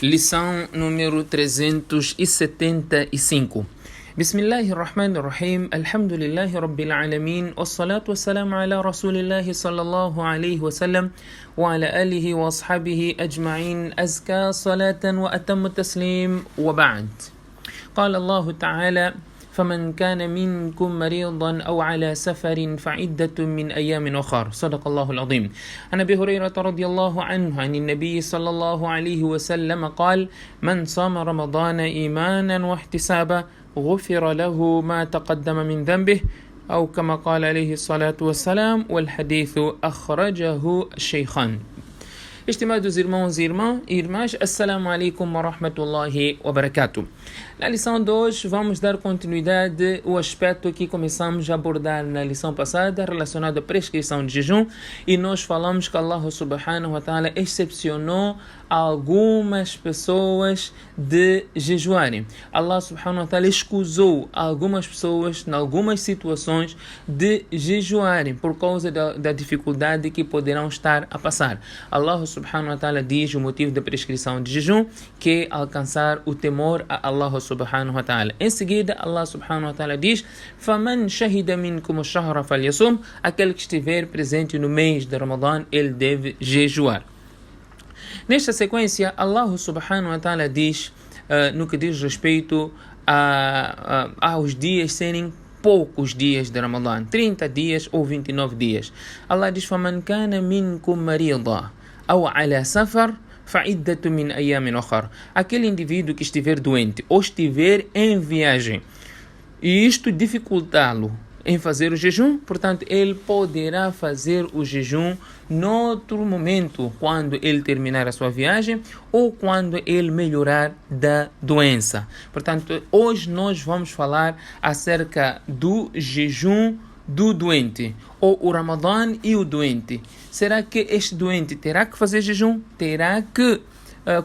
Lição número 375. Bismillahirrahmanirrahim. Alhamdulillahi Rabbil Alamin. Wassalatu wassalamu ala Rasulillahi sallallahu alayhi wa sallam wa ala alihi wa ashabihi ajma'in. Azka salatan wa atammu taslim wa ba'd. قال الله تعالى: فمن كان منكم مريضا أو على سفر فعدة من أيام أخر. صدق الله العظيم. عن أبي هريرة رضي الله عنه عن النبي صلى الله عليه وسلم قال: من صام رمضان إيمانا واحتسابا غفر له ما تقدم من ذنبه، أو كما قال عليه الصلاة والسلام، والحديث أخرجه الشيخان. Estimados irmãos e irmãs, Assalamu alaikum wa rahmatullahi wa barakatuh. Na lição de hoje vamos dar continuidade ao aspecto que começamos a abordar na lição passada, relacionado à prescrição de jejum, e nós falamos que Allah subhanahu wa ta'ala excepcionou algumas pessoas de jejuarem. Allah subhanahu wa ta'ala escusou algumas pessoas, em algumas situações, de jejuarem por causa da dificuldade que poderão estar a passar. Allah subhanahu wa ta'ala diz o motivo da prescrição de jejum, que é alcançar o temor a Allah subhanahu wa ta'ala. Em seguida, Allah subhanahu wa ta'ala diz: فَمَنْ شَهِدَ مِنْكُمُ الشَّهْرَ فَلْيَصُمْ. Aquele que estiver presente no mês de Ramadã, ele deve jejuar. Nesta sequência, Allah subhanahu wa ta'ala diz, no que diz respeito aos dias serem poucos dias de Ramadã, 30 dias ou 29 dias. Allah diz: فَمَنْ كَانَ مِنْكُمْ مَرِيضًا أَوْ عَلَى سَفَرٍ فَعِدَّةٌ مِنْ أَيَّامٍ أُخَرَ. Aquele indivíduo que estiver doente ou estiver em viagem e isto dificultá-lo em fazer o jejum, portanto, ele poderá fazer o jejum noutro momento, quando ele terminar a sua viagem ou quando ele melhorar da doença. Portanto, hoje nós vamos falar acerca do jejum do doente, ou o Ramadã e o doente. Será que este doente terá que fazer jejum? Terá que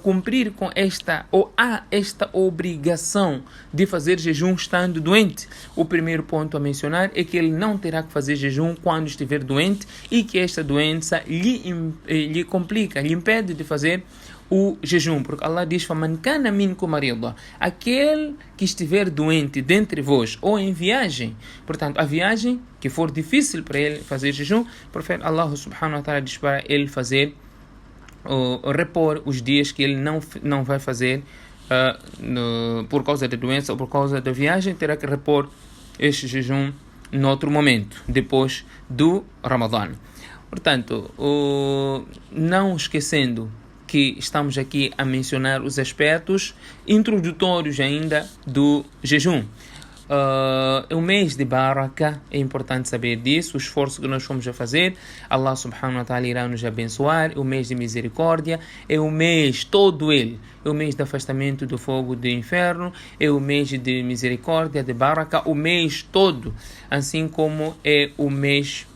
cumprir com esta, ou há esta obrigação de fazer jejum estando doente? O primeiro ponto a mencionar é que ele não terá que fazer jejum quando estiver doente e que esta doença lhe complica, lhe impede de fazer o jejum, porque Allah diz: فَمَنْ كَانَ مِنْكُمْ مَرِيضًا. Aquele que estiver doente dentre vós ou em viagem, portanto, a viagem que for difícil para ele fazer jejum, o profeta Allah subhanahu wa ta'ala diz para ele fazer repor os dias que ele não vai fazer por causa da doença ou por causa da viagem, terá que repor este jejum noutro momento, depois do Ramadã. Portanto, não esquecendo que estamos aqui a mencionar os aspectos introdutórios ainda do jejum. O mês de Baraka, é importante saber disso, o esforço que nós fomos a fazer, Allah subhanahu wa ta'ala irá nos abençoar. O mês de misericórdia é o mês, todo ele, é o mês de afastamento do fogo do inferno, é o mês de misericórdia, de Baraka, o mês todo, assim como é o mês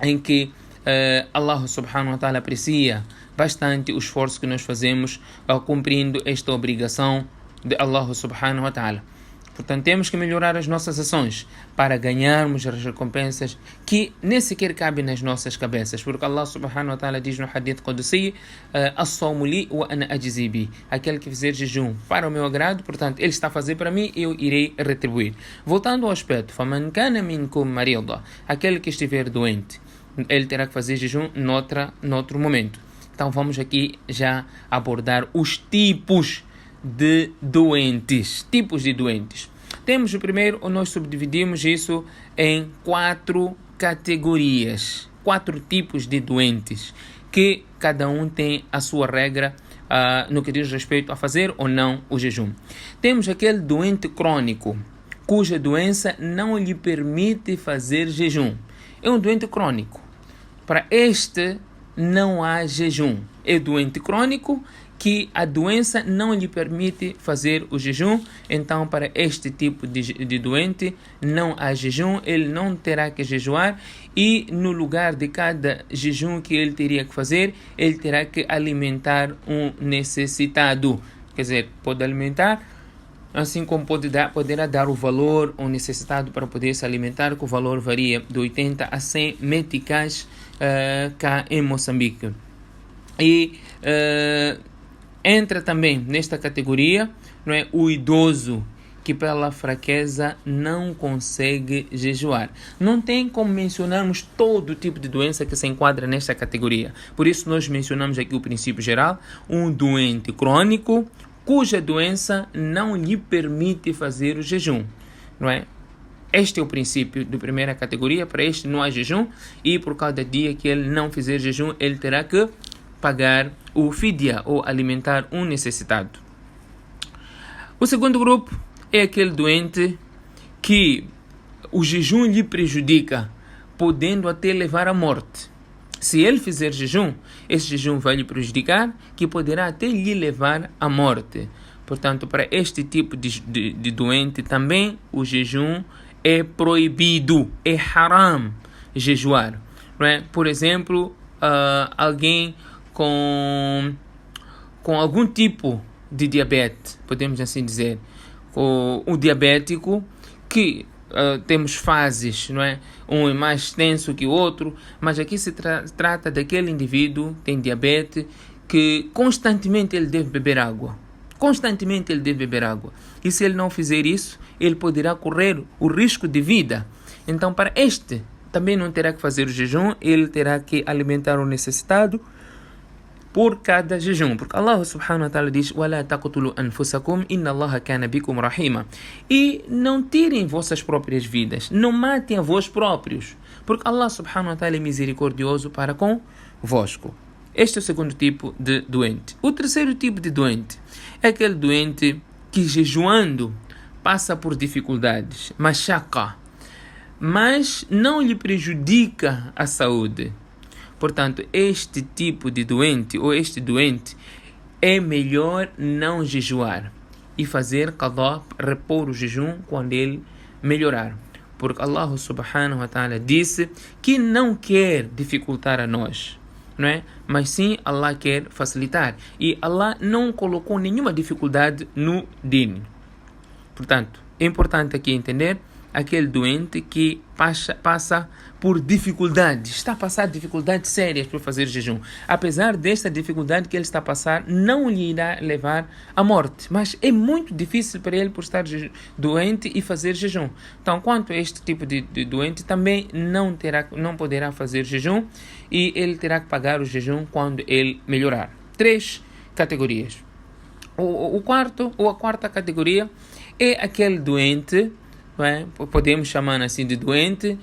em que Allah subhanahu wa ta'ala aprecia bastante o esforço que nós fazemos cumprindo esta obrigação de Allah subhanahu wa ta'ala. Portanto, temos que melhorar as nossas ações para ganharmos as recompensas que nem sequer cabem nas nossas cabeças, porque Allah subhanahu wa ta'ala diz no hadith Qudsi: as-sawmu li wa ana ajzi bi. Aquele que fizer jejum para o meu agrado, portanto, ele está a fazer para mim, eu irei retribuir. Voltando ao aspecto, فَمَنْ كَانَ مِنْكُمْ مَرِيضًا. Aquele que estiver doente, ele terá que fazer jejum noutro momento. Então vamos aqui já abordar os tipos de doentes. Temos o primeiro, nós subdividimos isso em 4 categorias, 4 tipos de doentes, que cada um tem a sua regra no que diz respeito a fazer ou não o jejum. Temos aquele doente crônico, cuja doença não lhe permite fazer jejum. É um doente crônico. Para este não há jejum. É doente crônico que a doença não lhe permite fazer o jejum. Então, para este tipo de doente, não há jejum, ele não terá que jejuar, e no lugar de cada jejum que ele teria que fazer, ele terá que alimentar um necessitado. Quer dizer, pode alimentar, assim como poderá dar o valor ao necessitado para poder se alimentar, que o valor varia de 80 a 100 meticais cá em Moçambique. E Entra também nesta categoria, não é, o idoso que pela fraqueza não consegue jejuar. Não tem como mencionarmos todo tipo de doença que se enquadra nesta categoria. Por isso nós mencionamos aqui o princípio geral, um doente crônico cuja doença não lhe permite fazer o jejum, não é? Este é o princípio da primeira categoria. Para este não há jejum e por cada dia que ele não fizer jejum, ele terá que pagar o fidya ou alimentar um necessitado. O segundo grupo é aquele doente que o jejum lhe prejudica, podendo até levar à morte. Se ele fizer jejum, esse jejum vai lhe prejudicar, que poderá até lhe levar à morte. Portanto, para este tipo de doente também o jejum é proibido, é haram jejuar. Não é? Por exemplo, alguém com algum tipo de diabetes, podemos assim dizer, o diabético que temos fases, não é? Um é mais extenso que o outro, mas aqui se trata daquele indivíduo que tem diabetes que constantemente ele deve beber água. Constantemente ele deve beber água. E se ele não fizer isso, ele poderá correr o risco de vida. Então, para este, também não terá que fazer o jejum, ele terá que alimentar o necessitado por cada jejum. Porque Allah subhanahu wa ta'ala diz: وَلَا تَقْتُلُوا أَنفُسَكُمْ إِنَّ اللَّهَ كَانَ بِكُمْ رَحِيمًا. E não tirem vossas próprias vidas, não matem a vós próprios, porque Allah subhanahu wa ta'ala é misericordioso para convosco. Este é o segundo tipo de doente. O terceiro tipo de doente é aquele doente que jejuando passa por dificuldades, mashaqa, mas não lhe prejudica a saúde. Portanto, este tipo de doente, ou este doente, é melhor não jejuar e fazer qadá, repor o jejum quando ele melhorar. Porque Allah subhanahu wa ta'ala disse que não quer dificultar a nós, não é? Mas sim, Allah quer facilitar. E Allah não colocou nenhuma dificuldade no din. Portanto, é importante aqui entender aquele doente que passa por dificuldades, está a passar dificuldades sérias para fazer jejum. Apesar desta dificuldade que ele está a passar, não lhe irá levar à morte, mas é muito difícil para ele por estar doente e fazer jejum. Então, quanto a este tipo de doente, também não poderá fazer jejum e ele terá que pagar o jejum quando ele melhorar. 3 categorias. A quarta categoria é aquele doente, não é? Podemos chamar assim de doente,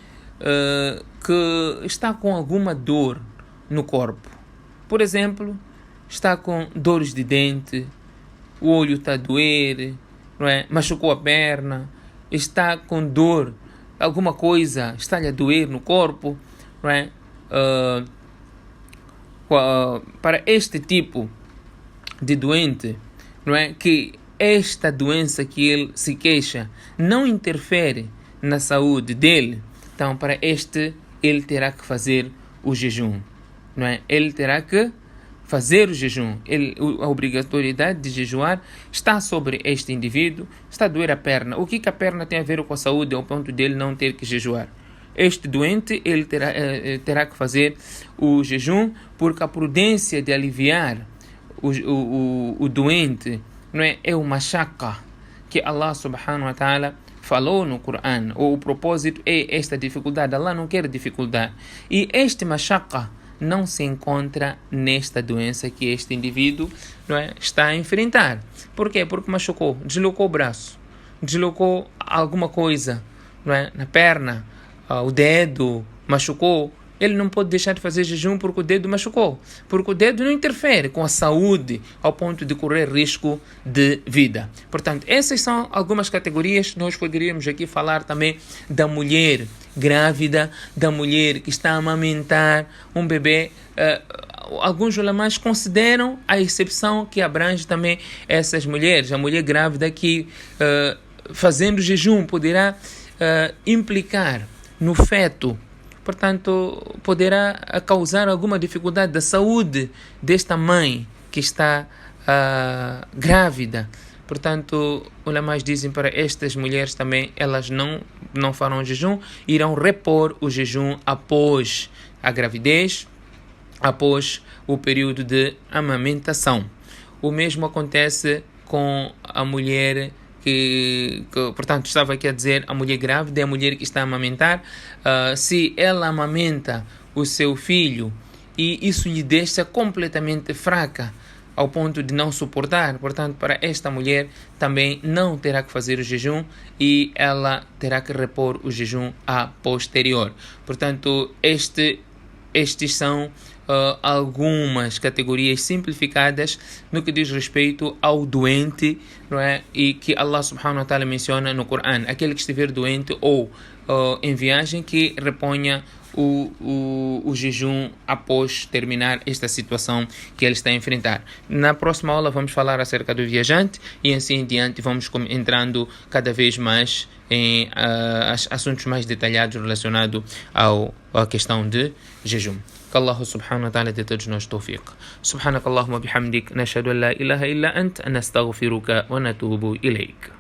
que está com alguma dor no corpo. Por exemplo, está com dores de dente, o olho está a doer, não é? Machucou a perna, está com dor, alguma coisa está-lhe a doer no corpo, não é? Para este tipo de doente, não é, que esta doença que ele se queixa não interfere na saúde dele, então para este ele terá que fazer o jejum, não é? Ele terá que fazer o jejum. A obrigatoriedade de jejuar está sobre este indivíduo. Está a doer a perna. O que a perna tem a ver com a saúde ao ponto dele não ter que jejuar? Este doente ele terá que fazer o jejum, porque a prudência de aliviar o doente, não é uma chaca que Allah subhanahu wa ta'ala falou no Coran, ou o propósito é esta dificuldade. Allah não quer dificuldade. E este mashaqa não se encontra nesta doença que este indivíduo, não é, está a enfrentar. Por quê? Porque machucou, deslocou o braço, deslocou alguma coisa, não é, na perna, o dedo machucou. Ele não pode deixar de fazer jejum porque o dedo machucou, porque o dedo não interfere com a saúde ao ponto de correr risco de vida. Portanto, essas são algumas categorias. Nós poderíamos aqui falar também da mulher grávida, da mulher que está a amamentar um bebê. Alguns ulamás consideram a exceção que abrange também essas mulheres. A mulher grávida que, fazendo jejum, poderá implicar no feto. Portanto, poderá causar alguma dificuldade da saúde desta mãe que está grávida. Portanto, ulamás dizem para estas mulheres também, elas não farão jejum, irão repor o jejum após a gravidez, após o período de amamentação. O mesmo acontece com a mulher portanto, estava aqui a dizer, a mulher grávida é a mulher que está a amamentar. Se ela amamenta o seu filho e isso lhe deixa completamente fraca, ao ponto de não suportar, portanto, para esta mulher também não terá que fazer o jejum e ela terá que repor o jejum a posterior. Portanto, estes são algumas categorias simplificadas no que diz respeito ao doente, não é? E que Allah subhanahu wa ta'ala menciona no Coran, aquele que estiver doente ou em viagem, que reponha o jejum após terminar esta situação que ele está a enfrentar. Na próxima aula vamos falar acerca do viajante e assim em diante vamos entrando cada vez mais em assuntos mais detalhados relacionados à questão de jejum. Que Allah subhanahu wa ta'ala dê a todos nós tawfiq. Subhanakallahumma bihamdik, nashhadu an la ilaha illa ant, nastaghfiruka wa natubu ilayk.